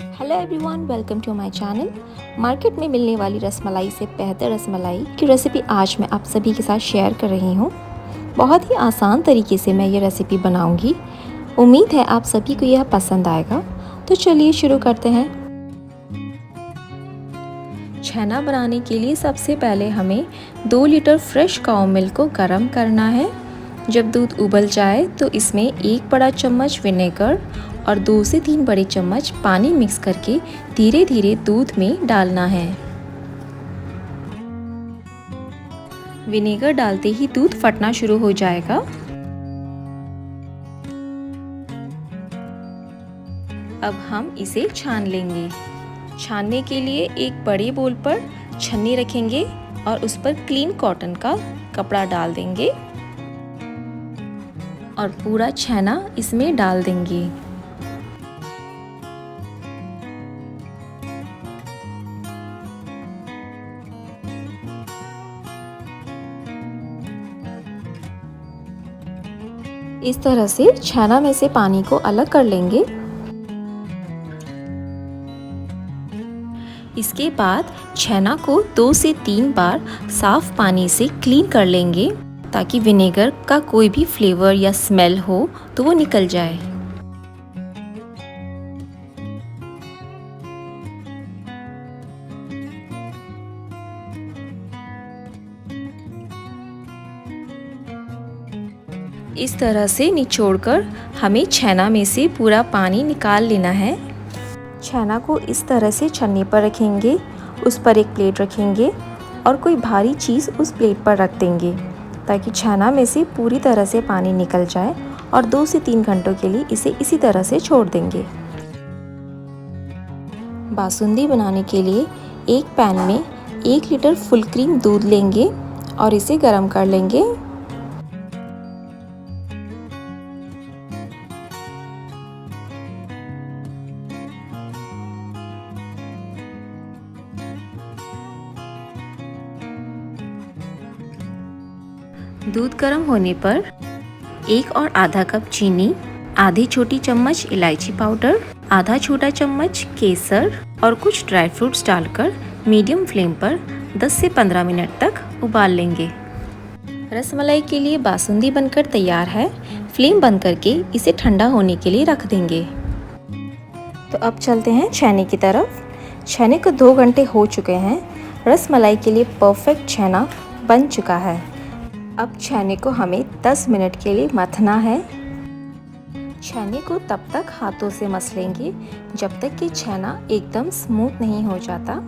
Hello everyone, welcome to my channel. Market में मिलने वाली रसमलाई से बेहतर रसमलाई की रेसिपी आज मैं आप सभी के साथ शेयर कर रही हूँ। बहुत ही आसान तरीके से मैं ये रेसिपी बनाऊँगी। उम्मीद है आप सभी को यह पसंद आएगा। तो चलिए शुरू करते हैं। छेना बनाने के लिए सबसे पहले हमें 2 लीटर फ्रेश काऊ मिल्क को गर्म करना है। जब दूध उबल जाए तो इसमें 1 बड़ा चम्मच विनेगर और 2 से 3 बड़े चम्मच पानी मिक्स करके धीरे धीरे दूध में डालना है। विनेगर डालते ही दूध फटना शुरू हो जाएगा। अब हम इसे छान लेंगे। छानने के लिए एक बड़े बोल पर छन्नी रखेंगे और उस पर क्लीन कॉटन का कपड़ा डाल देंगे और पूरा छेना इसमें डाल देंगे। इस तरह से छेना में से पानी को अलग कर लेंगे। इसके बाद छेना को 2 से 3 बार साफ पानी से क्लीन कर लेंगे ताकि विनेगर का कोई भी फ्लेवर या स्मेल हो तो वो निकल जाए। इस तरह से निचोड़कर हमें छेना में से पूरा पानी निकाल लेना है। छेना को इस तरह से छन्नी पर रखेंगे, उस पर एक प्लेट रखेंगे और कोई भारी चीज़ उस प्लेट पर रख देंगे ताकि छेना में से पूरी तरह से पानी निकल जाए और 2 से 3 घंटों के लिए इसे इसी तरह से छोड़ देंगे। बासुंदी बनाने के लिए एक पैन में 1 लीटर फुल क्रीम दूध लेंगे और इसे गर्म कर लेंगे। दूध गर्म होने पर 1 और आधा कप चीनी, आधी छोटी चम्मच इलायची पाउडर, आधा छोटा चम्मच केसर और कुछ ड्राई फ्रूट्स डालकर मीडियम फ्लेम पर 10 से 15 मिनट तक उबाल लेंगे। रसमलाई के लिए बासुंदी बनकर तैयार है। फ्लेम बंद करके इसे ठंडा होने के लिए रख देंगे। तो अब चलते हैं छेने की तरफ। छेने को 2 घंटे हो चुके हैं। रसमलाई के लिए परफेक्ट छेना बन चुका है। अब छेने को हमें 10 मिनट के लिए मथना है। छेने को तब तक हाथों से मस लेंगे जब तक कि छेना एकदम स्मूथ नहीं हो जाता।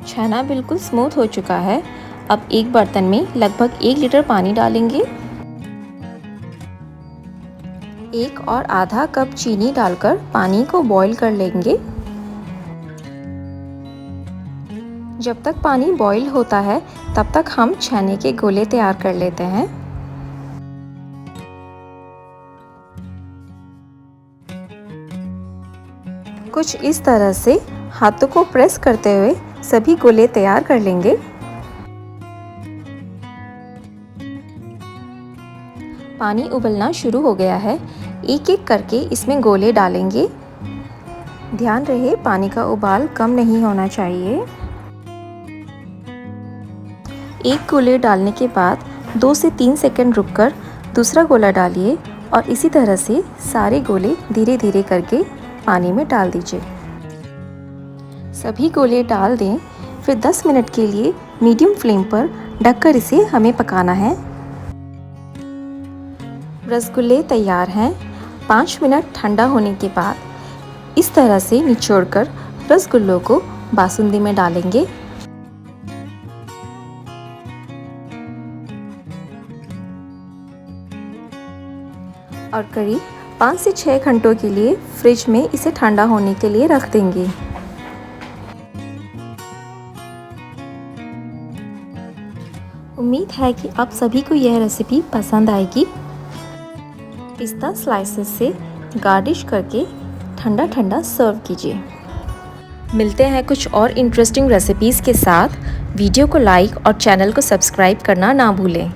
छेना बिल्कुल स्मूथ हो चुका है। अब एक बर्तन में लगभग 1 लीटर पानी डालेंगे। 1 और आधा कप चीनी डालकर पानी को बॉईल कर लेंगे। जब तक पानी बॉईल होता है तब तक हम छेने के गोले तैयार कर लेते हैं। कुछ इस तरह से हाथों को प्रेस करते हुए सभी गोले तैयार कर लेंगे। पानी उबलना शुरू हो गया है। एक एक करके इसमें गोले डालेंगे। ध्यान रहे पानी का उबाल कम नहीं होना चाहिए। एक गोले डालने के बाद 2 से 3 सेकंड रुककर दूसरा गोला डालिए और इसी तरह से सारे गोले धीरे धीरे करके पानी में डाल दीजिए। सभी गोले डाल दें। फिर 10 मिनट के लिए मीडियम फ्लेम पर ढककर इसे हमें पकाना है। रसगुल्ले तैयार हैं। 5 मिनट ठंडा होने के बाद इस तरह से निचोड़कर रसगुल्लों को बासुंदी में डालेंगे। और करीब 5 से 6 घंटों के लिए फ्रिज में इसे ठंडा होने के लिए रख देंगे। उम्मीद है कि आप सभी को यह रेसिपी पसंद आएगी। पिस्ता स्लाइसेस से गार्निश करके ठंडा ठंडा सर्व कीजिए। मिलते हैं कुछ और इंटरेस्टिंग रेसिपीज़ के साथ। वीडियो को लाइक और चैनल को सब्सक्राइब करना ना भूलें।